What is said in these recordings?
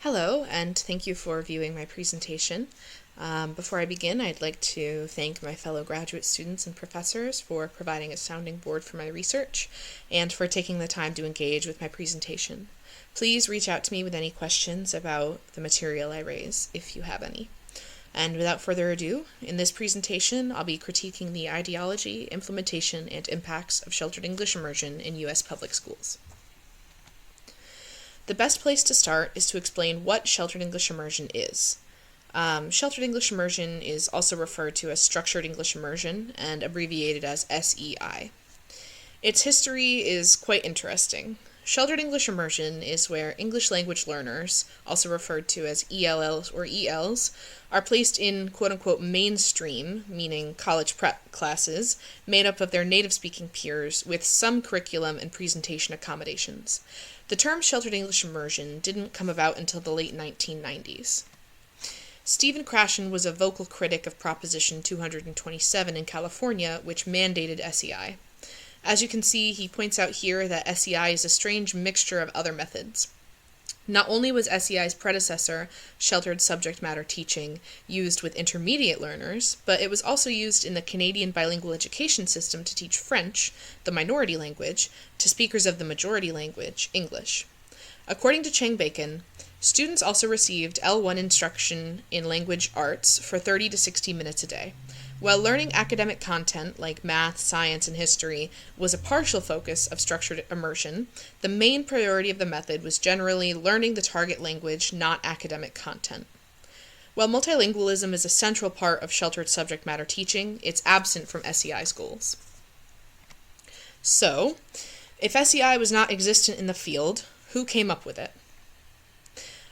Hello, and thank you for viewing my presentation. Before I begin, I'd like to thank my fellow graduate students and professors for providing a sounding board for my research and for taking the time to engage with my presentation. Please reach out to me with any questions about the material I raise, if you have any. And without further ado, in this presentation, I'll be critiquing the ideology, implementation, and impacts of sheltered English immersion in U.S. public schools. The best place to start is to explain what sheltered English immersion is. Sheltered English immersion is also referred to as structured English immersion and abbreviated as SEI. Its history is quite interesting. Sheltered English immersion is where English language learners, also referred to as ELLs or ELs, are placed in quote-unquote mainstream, meaning college prep classes, made up of their native-speaking peers with some curriculum and presentation accommodations. The term sheltered English immersion didn't come about until the late 1990s. Stephen Krashen was a vocal critic of Proposition 227 in California, which mandated SEI. As you can see, he points out here that SEI is a strange mixture of other methods. Not only was SEI's predecessor, sheltered subject matter teaching, used with intermediate learners, but it was also used in the Canadian bilingual education system to teach French, the minority language, to speakers of the majority language, English. According to Chang Bacon, students also received L1 instruction in language arts for 30 to 60 minutes a day. While learning academic content like math, science, and history was a partial focus of structured immersion, the main priority of the method was generally learning the target language, not academic content. While multilingualism is a central part of sheltered subject matter teaching, it's absent from SEI's goals. So, if SEI was not existent in the field, who came up with it?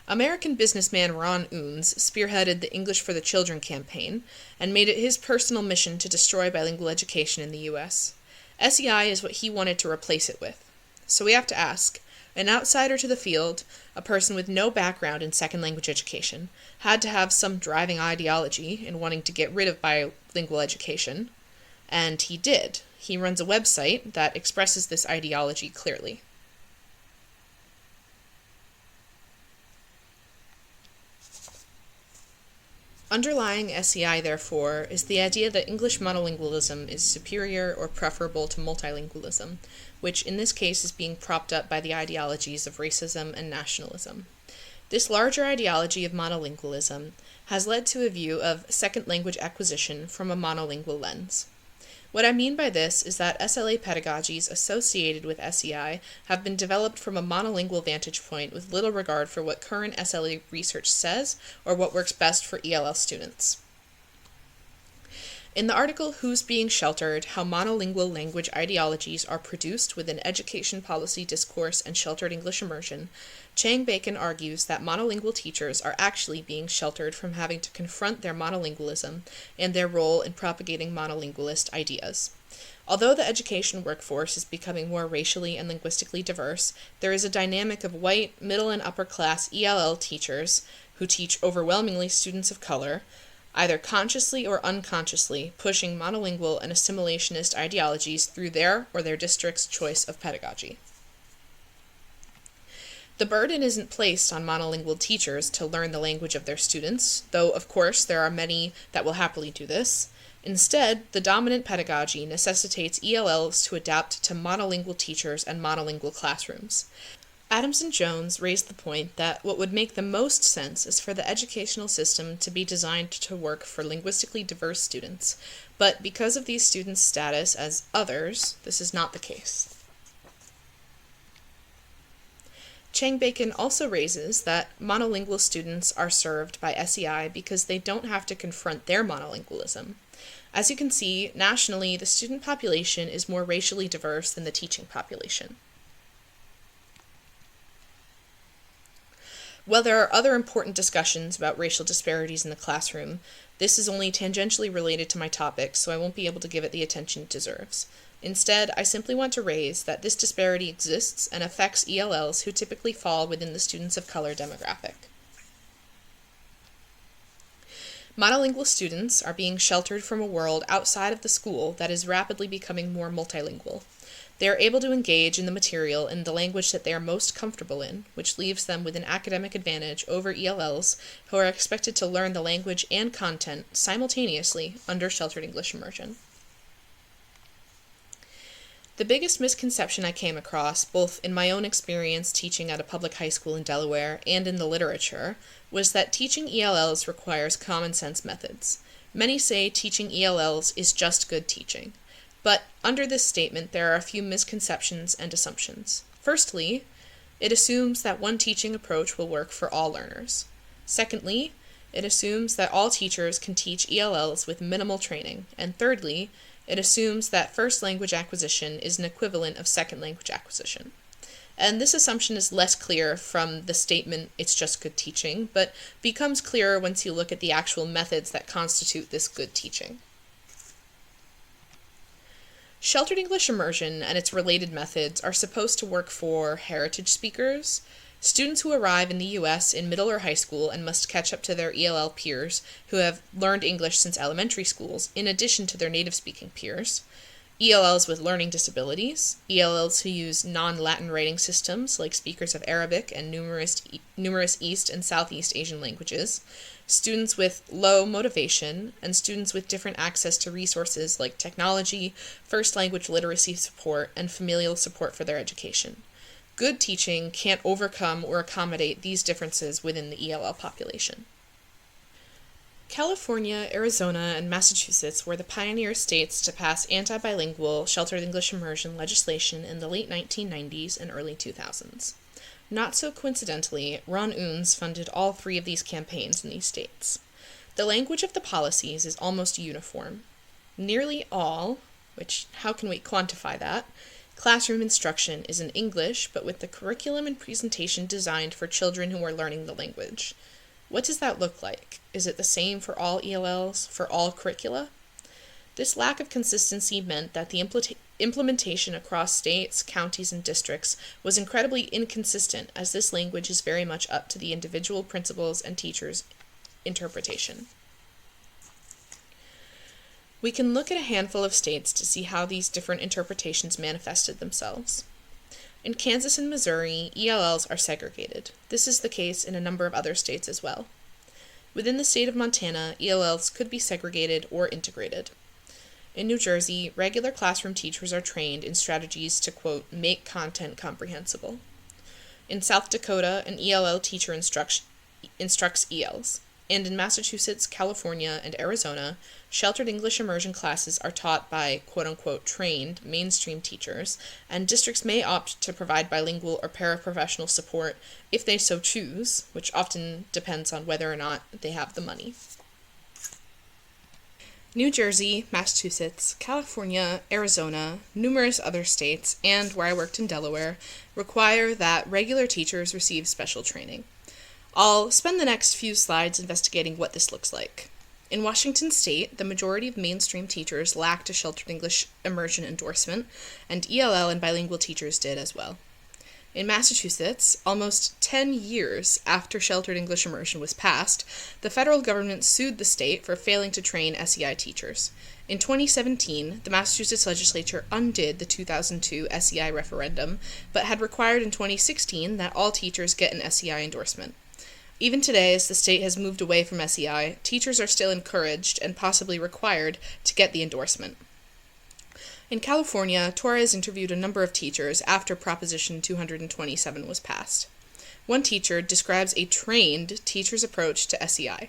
American businessman Ron Unz spearheaded the English for the Children campaign and made it his personal mission to destroy bilingual education in the U.S. SEI is what he wanted to replace it with. So we have to ask, an outsider to the field, a person with no background in second language education, had to have some driving ideology in wanting to get rid of bilingual education, and he did. He runs a website that expresses this ideology clearly. Underlying SEI, therefore, is the idea that English monolingualism is superior or preferable to multilingualism, which in this case is being propped up by the ideologies of racism and nationalism. This larger ideology of monolingualism has led to a view of second language acquisition from a monolingual lens. What I mean by this is that SLA pedagogies associated with SEI have been developed from a monolingual vantage point with little regard for what current SLA research says or what works best for ELL students. In the article Who's Being Sheltered? How Monolingual Language Ideologies Are Produced Within Education Policy Discourse and Sheltered English Immersion, Chang Bacon argues that monolingual teachers are actually being sheltered from having to confront their monolingualism and their role in propagating monolingualist ideas. Although the education workforce is becoming more racially and linguistically diverse, there is a dynamic of white, middle, and upper-class ELL teachers who teach overwhelmingly students of color, either consciously or unconsciously, pushing monolingual and assimilationist ideologies through their or their district's choice of pedagogy. The burden isn't placed on monolingual teachers to learn the language of their students, though of course there are many that will happily do this. Instead, the dominant pedagogy necessitates ELLs to adapt to monolingual teachers and monolingual classrooms. Adams and Jones raised the point that what would make the most sense is for the educational system to be designed to work for linguistically diverse students, but because of these students' status as others, this is not the case. Chang Bacon also raises that monolingual students are served by SEI because they don't have to confront their monolingualism. As you can see, nationally, the student population is more racially diverse than the teaching population. While there are other important discussions about racial disparities in the classroom, this is only tangentially related to my topic, so I won't be able to give it the attention it deserves. Instead, I simply want to raise that this disparity exists and affects ELLs who typically fall within the students of color demographic. Monolingual students are being sheltered from a world outside of the school that is rapidly becoming more multilingual. They are able to engage in the material in the language that they are most comfortable in, which leaves them with an academic advantage over ELLs who are expected to learn the language and content simultaneously under sheltered English immersion. The biggest misconception I came across, both in my own experience teaching at a public high school in Delaware and in the literature, was that teaching ELLs requires common sense methods. Many say teaching ELLs is just good teaching. But under this statement, there are a few misconceptions and assumptions. Firstly, it assumes that one teaching approach will work for all learners. Secondly, it assumes that all teachers can teach ELLs with minimal training. And thirdly, it assumes that first language acquisition is an equivalent of second language acquisition. And this assumption is less clear from the statement, it's just good teaching, but becomes clearer once you look at the actual methods that constitute this good teaching. Sheltered English immersion and its related methods are supposed to work for heritage speakers, students who arrive in the U.S. in middle or high school and must catch up to their ELL peers who have learned English since elementary schools, in addition to their native-speaking peers, ELLs with learning disabilities, ELLs who use non-Latin writing systems like speakers of Arabic and numerous East and Southeast Asian languages, students with low motivation, and students with different access to resources like technology, first language literacy support, and familial support for their education. Good teaching can't overcome or accommodate these differences within the ELL population. California, Arizona, and Massachusetts were the pioneer states to pass anti-bilingual sheltered English immersion legislation in the late 1990s and early 2000s. Not so coincidentally, Ron Unz funded all three of these campaigns in these states. The language of the policies is almost uniform. Nearly all, which how can we quantify that, classroom instruction is in English, but with the curriculum and presentation designed for children who are learning the language. What does that look like? Is it the same for all ELLs, for all curricula? This lack of consistency meant that the implementation across states, counties, and districts was incredibly inconsistent, as this language is very much up to the individual principals and teachers' interpretation. We can look at a handful of states to see how these different interpretations manifested themselves. In Kansas and Missouri, ELLs are segregated. This is the case in a number of other states as well. Within the state of Montana, ELLs could be segregated or integrated. In New Jersey, regular classroom teachers are trained in strategies to, quote, make content comprehensible. In South Dakota, an ELL teacher instructs ELs. And in Massachusetts, California, and Arizona, sheltered English immersion classes are taught by quote-unquote trained mainstream teachers, and districts may opt to provide bilingual or paraprofessional support if they so choose, which often depends on whether or not they have the money. New Jersey, Massachusetts, California, Arizona, numerous other states, and where I worked in Delaware, require that regular teachers receive special training. I'll spend the next few slides investigating what this looks like. In Washington State, the majority of mainstream teachers lacked a sheltered English immersion endorsement, and ELL and bilingual teachers did as well. In Massachusetts, almost 10 years after sheltered English immersion was passed, the federal government sued the state for failing to train SEI teachers. In 2017, the Massachusetts legislature undid the 2002 SEI referendum, but had required in 2016 that all teachers get an SEI endorsement. Even today, as the state has moved away from SEI, teachers are still encouraged and possibly required to get the endorsement. In California, Torres interviewed a number of teachers after Proposition 227 was passed. One teacher describes a trained teacher's approach to SEI.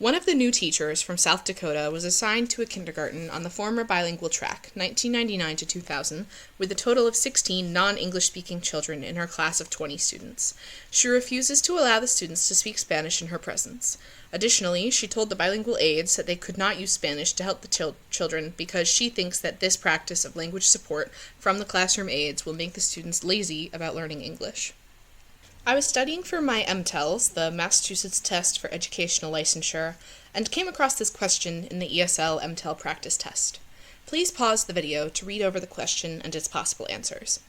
One of the new teachers from South Dakota was assigned to a kindergarten on the former bilingual track, 1999 to 2000, with a total of 16 non-English speaking children in her class of 20 students. She refuses to allow the students to speak Spanish in her presence. Additionally, she told the bilingual aides that they could not use Spanish to help the children because she thinks that this practice of language support from the classroom aides will make the students lazy about learning English. I was studying for my MTELs, the Massachusetts Test for Educational Licensure, and came across this question in the ESL MTEL practice test. Please pause the video to read over the question and its possible answers.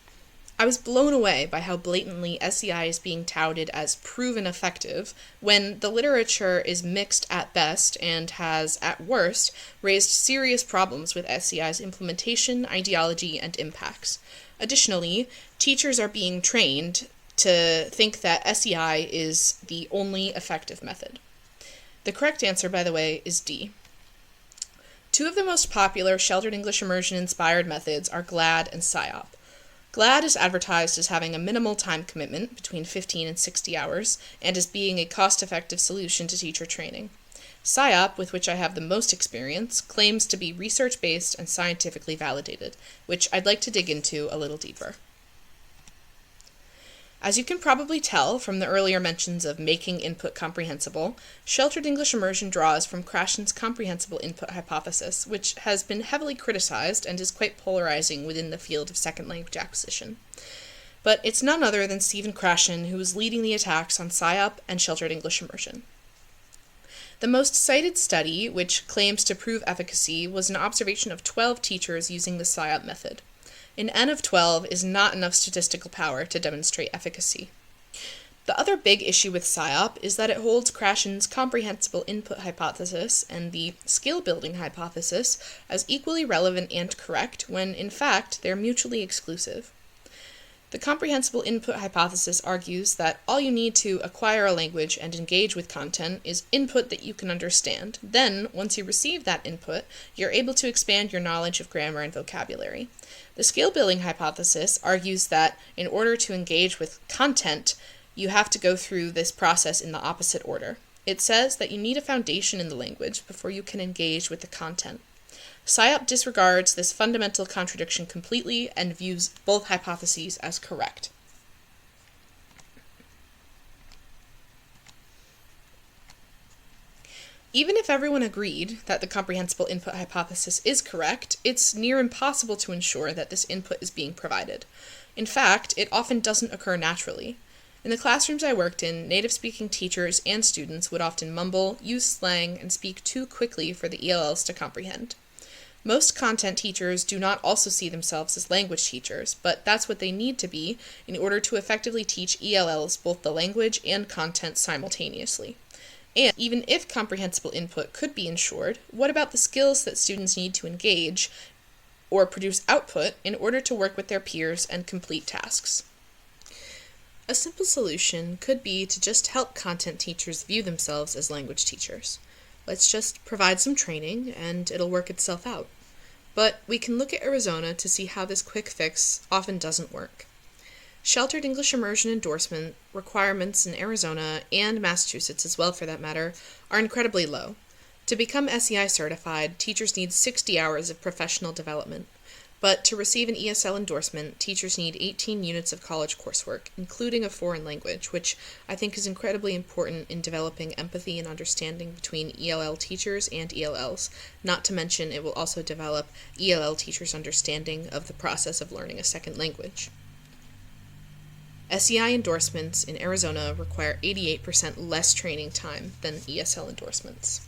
I was blown away by how blatantly SEI is being touted as proven effective when the literature is mixed at best and has, at worst, raised serious problems with SEI's implementation, ideology, and impacts. Additionally, teachers are being trained to think that SEI is the only effective method. The correct answer, by the way, is D. Two of the most popular sheltered English immersion inspired methods are GLAD and SIOP. GLAD is advertised as having a minimal time commitment, between 15 and 60 hours, and as being a cost-effective solution to teacher training. SIOP, with which I have the most experience, claims to be research-based and scientifically validated, which I'd like to dig into a little deeper. As you can probably tell from the earlier mentions of making input comprehensible, sheltered English immersion draws from Krashen's comprehensible input hypothesis, which has been heavily criticized and is quite polarizing within the field of second language acquisition. But it's none other than Stephen Krashen who is leading the attacks on SIOP and sheltered English immersion. The most cited study, which claims to prove efficacy, was an observation of 12 teachers using the SIOP method. An N of 12 is not enough statistical power to demonstrate efficacy. The other big issue with SIOP is that it holds Krashen's comprehensible input hypothesis and the skill-building hypothesis as equally relevant and correct when, in fact, they're mutually exclusive. The comprehensible input hypothesis argues that all you need to acquire a language and engage with content is input that you can understand. Then, once you receive that input, you're able to expand your knowledge of grammar and vocabulary. The skill-building hypothesis argues that in order to engage with content, you have to go through this process in the opposite order. It says that you need a foundation in the language before you can engage with the content. SIOP disregards this fundamental contradiction completely and views both hypotheses as correct. Even if everyone agreed that the comprehensible input hypothesis is correct, it's near impossible to ensure that this input is being provided. In fact, it often doesn't occur naturally. In the classrooms I worked in, native-speaking teachers and students would often mumble, use slang, and speak too quickly for the ELLs to comprehend. Most content teachers do not also see themselves as language teachers, but that's what they need to be in order to effectively teach ELLs both the language and content simultaneously. And even if comprehensible input could be ensured, what about the skills that students need to engage or produce output in order to work with their peers and complete tasks? A simple solution could be to just help content teachers view themselves as language teachers. Let's just provide some training and it'll work itself out. But we can look at Arizona to see how this quick fix often doesn't work. Sheltered English immersion endorsement requirements in Arizona, and Massachusetts as well for that matter, are incredibly low. To become SEI certified, teachers need 60 hours of professional development. But to receive an ESL endorsement, teachers need 18 units of college coursework, including a foreign language, which I think is incredibly important in developing empathy and understanding between ELL teachers and ELLs. Not to mention, it will also develop ELL teachers' understanding of the process of learning a second language. SEI endorsements in Arizona require 88% less training time than ESL endorsements.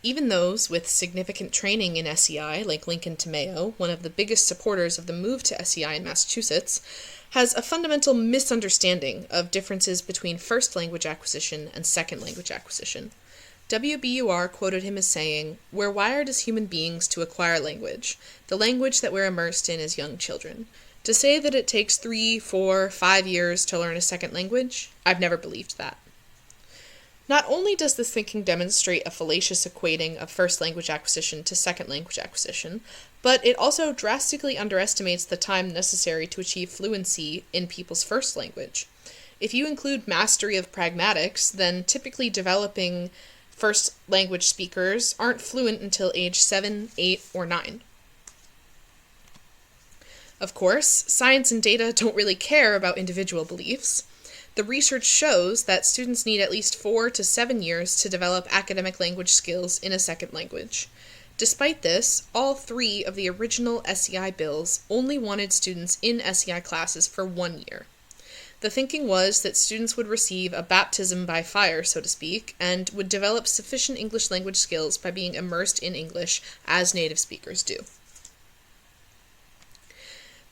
Even those with significant training in SEI, like Lincoln Tomeo, one of the biggest supporters of the move to SEI in Massachusetts, has a fundamental misunderstanding of differences between first language acquisition and second language acquisition. WBUR quoted him as saying, "We're wired as human beings to acquire language, the language that we're immersed in as young children. To say that it takes 3, 4, 5 years to learn a second language, I've never believed that." Not only does this thinking demonstrate a fallacious equating of first language acquisition to second language acquisition, but it also drastically underestimates the time necessary to achieve fluency in people's first language. If you include mastery of pragmatics, then typically developing first language speakers aren't fluent until age 7, 8, or 9. Of course, science and data don't really care about individual beliefs. The research shows that students need at least 4 to 7 years to develop academic language skills in a second language. Despite this, all 3 of the original SEI bills only wanted students in SEI classes for 1 year. The thinking was that students would receive a baptism by fire, so to speak, and would develop sufficient English language skills by being immersed in English as native speakers do.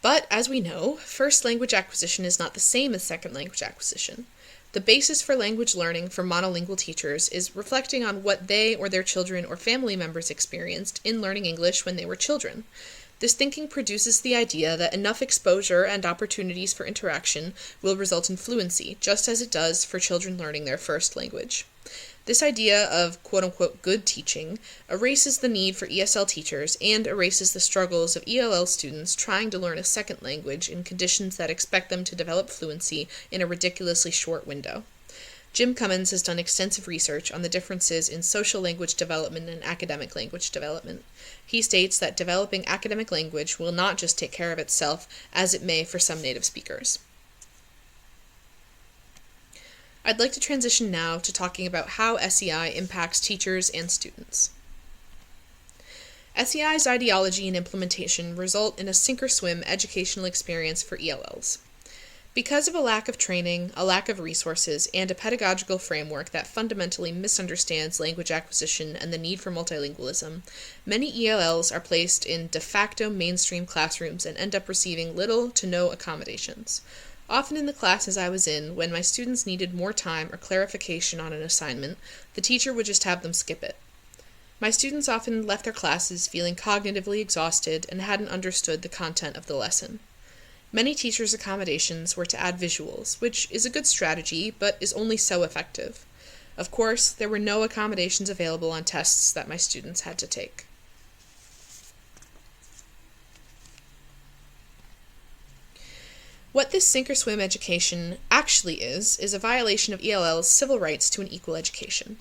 But, as we know, first language acquisition is not the same as second language acquisition. The basis for language learning for monolingual teachers is reflecting on what they or their children or family members experienced in learning English when they were children. This thinking produces the idea that enough exposure and opportunities for interaction will result in fluency, just as it does for children learning their first language. This idea of quote-unquote good teaching erases the need for ESL teachers and erases the struggles of ELL students trying to learn a second language in conditions that expect them to develop fluency in a ridiculously short window. Jim Cummins has done extensive research on the differences in social language development and academic language development. He states that developing academic language will not just take care of itself, as it may for some native speakers. I'd like to transition now to talking about how SEI impacts teachers and students. SEI's ideology and implementation result in a sink-or-swim educational experience for ELLs. Because of a lack of training, a lack of resources, and a pedagogical framework that fundamentally misunderstands language acquisition and the need for multilingualism, many ELLs are placed in de facto mainstream classrooms and end up receiving little to no accommodations. Often in the classes I was in, when my students needed more time or clarification on an assignment, the teacher would just have them skip it. My students often left their classes feeling cognitively exhausted and hadn't understood the content of the lesson. Many teachers' accommodations were to add visuals, which is a good strategy, but is only so effective. Of course, there were no accommodations available on tests that my students had to take. What this sink-or-swim education actually is a violation of ELL's civil rights to an equal education.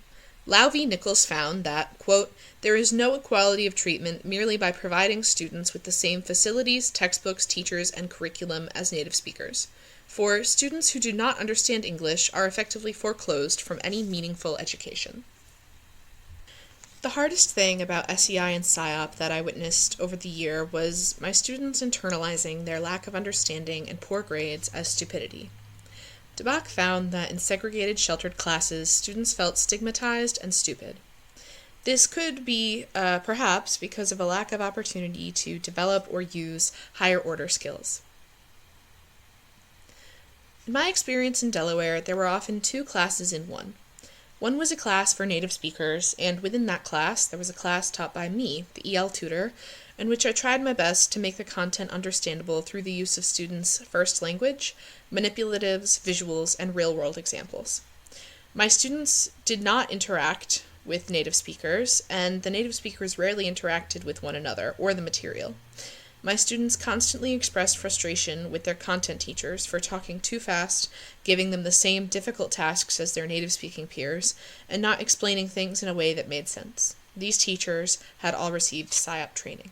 Lau v. Nichols found that, quote, there is no equality of treatment merely by providing students with the same facilities, textbooks, teachers, and curriculum as native speakers. For students who do not understand English are effectively foreclosed from any meaningful education. The hardest thing about SEI and PSYOP that I witnessed over the year was my students internalizing their lack of understanding and poor grades as stupidity. DeBach found that in segregated sheltered classes, students felt stigmatized and stupid. This could be, perhaps, because of a lack of opportunity to develop or use higher order skills. In my experience in Delaware, there were often two classes in one. One was a class for native speakers, and within that class, there was a class taught by me, the EL Tutor, in which I tried my best to make the content understandable through the use of students' first language, manipulatives, visuals, and real-world examples. My students did not interact with native speakers, and the native speakers rarely interacted with one another or the material. My students constantly expressed frustration with their content teachers for talking too fast, giving them the same difficult tasks as their native-speaking peers, and not explaining things in a way that made sense. These teachers had all received PSYOP training.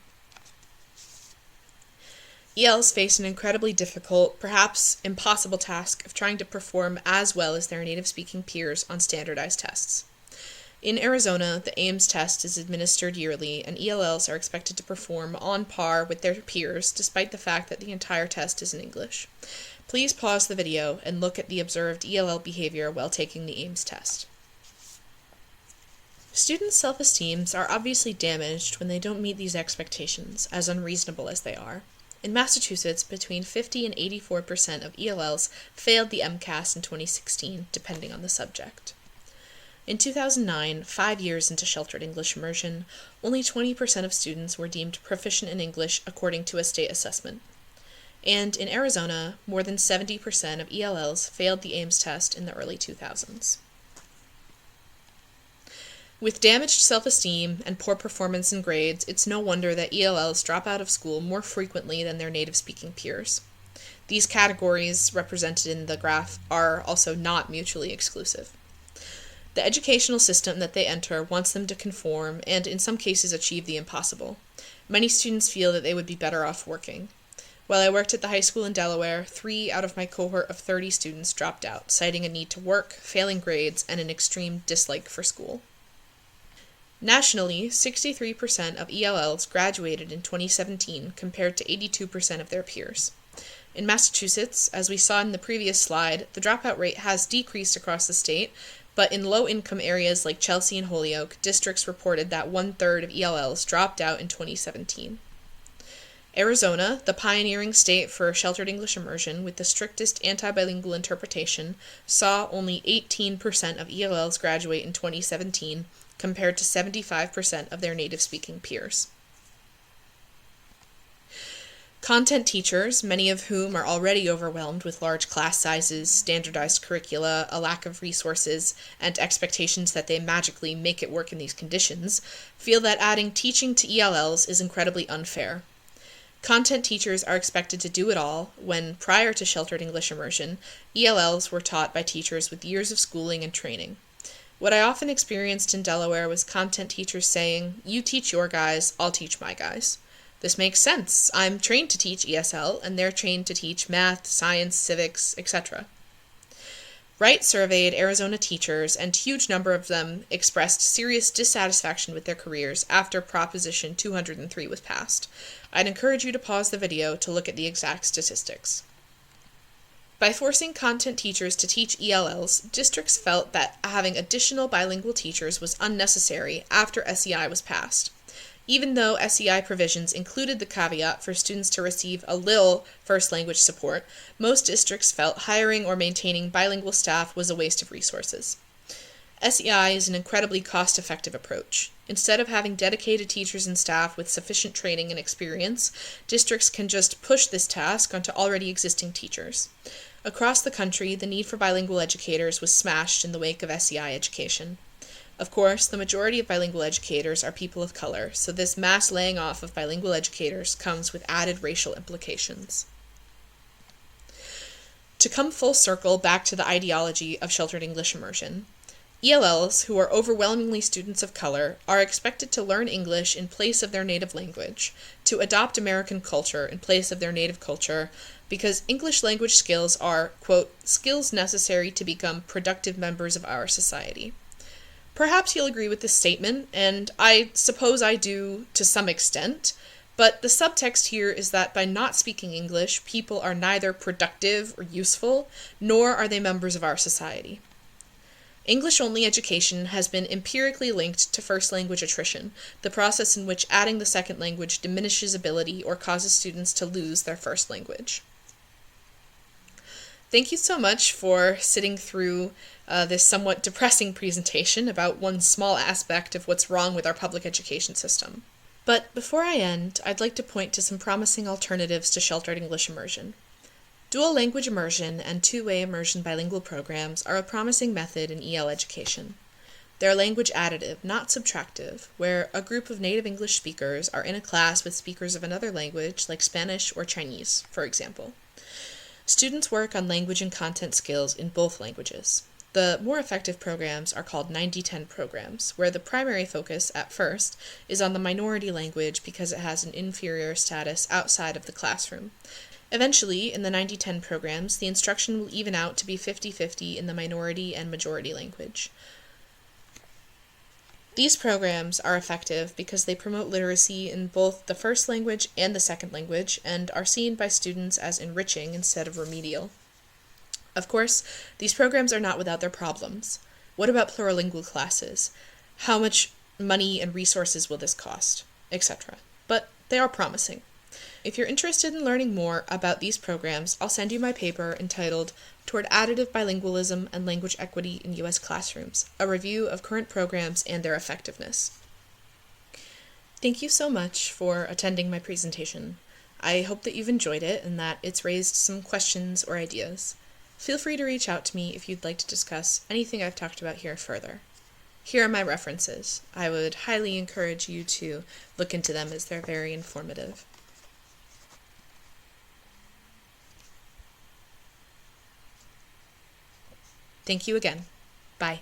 ELs face an incredibly difficult, perhaps impossible task of trying to perform as well as their native-speaking peers on standardized tests. In Arizona, the AIMS test is administered yearly, and ELLs are expected to perform on par with their peers, despite the fact that the entire test is in English. Please pause the video and look at the observed ELL behavior while taking the AIMS test. Students' self-esteems are obviously damaged when they don't meet these expectations, as unreasonable as they are. In Massachusetts, between 50 and 84% of ELLs failed the MCAS in 2016, depending on the subject. In 2009, 5 years into sheltered English immersion, only 20% of students were deemed proficient in English according to a state assessment. And in Arizona, more than 70% of ELLs failed the AIMS test in the early 2000s. With damaged self-esteem and poor performance in grades, it's no wonder that ELLs drop out of school more frequently than their native-speaking peers. These categories represented in the graph are also not mutually exclusive. The educational system that they enter wants them to conform and, in some cases, achieve the impossible. Many students feel that they would be better off working. While I worked at the high school in Delaware, 3 out of my cohort of 30 students dropped out, citing a need to work, failing grades, and an extreme dislike for school. Nationally, 63% of ELLs graduated in 2017 compared to 82% of their peers. In Massachusetts, as we saw in the previous slide, the dropout rate has decreased across the state, but in low-income areas like Chelsea and Holyoke, districts reported that 1/3 of ELLs dropped out in 2017. Arizona, the pioneering state for sheltered English immersion with the strictest anti-bilingual interpretation, saw only 18% of ELLs graduate in 2017, compared to 75% of their native-speaking peers. Content teachers, many of whom are already overwhelmed with large class sizes, standardized curricula, a lack of resources, and expectations that they magically make it work in these conditions, feel that adding teaching to ELLs is incredibly unfair. Content teachers are expected to do it all when, prior to sheltered English immersion, ELLs were taught by teachers with years of schooling and training. What I often experienced in Delaware was content teachers saying, "You teach your guys, I'll teach my guys." This makes sense. I'm trained to teach ESL, and they're trained to teach math, science, civics, etc. Wright surveyed Arizona teachers, and a huge number of them expressed serious dissatisfaction with their careers after Proposition 203 was passed. I'd encourage you to pause the video to look at the exact statistics. By forcing content teachers to teach ELLs, districts felt that having additional bilingual teachers was unnecessary after SEI was passed. Even though SEI provisions included the caveat for students to receive a little first language support, most districts felt hiring or maintaining bilingual staff was a waste of resources. SEI is an incredibly cost-effective approach. Instead of having dedicated teachers and staff with sufficient training and experience, districts can just push this task onto already existing teachers. Across the country, the need for bilingual educators was smashed in the wake of SEI education. Of course, the majority of bilingual educators are people of color, so this mass laying off of bilingual educators comes with added racial implications. To come full circle back to the ideology of sheltered English immersion, ELLs, who are overwhelmingly students of color, are expected to learn English in place of their native language, to adopt American culture in place of their native culture, because English language skills are, quote, skills necessary to become productive members of our society. Perhaps you'll agree with this statement, and I suppose I do to some extent, but the subtext here is that by not speaking English, people are neither productive or useful, nor are they members of our society. English-only education has been empirically linked to first language attrition, the process in which adding the second language diminishes ability or causes students to lose their first language. Thank you so much for sitting through this somewhat depressing presentation about one small aspect of what's wrong with our public education system. But before I end, I'd like to point to some promising alternatives to sheltered English immersion. Dual language immersion and two-way immersion bilingual programs are a promising method in EL education. They're language additive, not subtractive, where a group of native English speakers are in a class with speakers of another language, like Spanish or Chinese, for example. Students work on language and content skills in both languages. The more effective programs are called 90-10 programs, where the primary focus, at first, is on the minority language because it has an inferior status outside of the classroom. Eventually, in the 90-10 programs, the instruction will even out to be 50-50 in the minority and majority language. These programs are effective because they promote literacy in both the first language and the second language, and are seen by students as enriching instead of remedial. Of course, these programs are not without their problems. What about plurilingual classes? How much money and resources will this cost? Etc. But they are promising. If you're interested in learning more about these programs, I'll send you my paper entitled Toward Additive Bilingualism and Language Equity in U.S. Classrooms, a review of current programs and their effectiveness. Thank you so much for attending my presentation. I hope that you've enjoyed it and that it's raised some questions or ideas. Feel free to reach out to me if you'd like to discuss anything I've talked about here further. Here are my references. I would highly encourage you to look into them as they're very informative. Thank you again. Bye.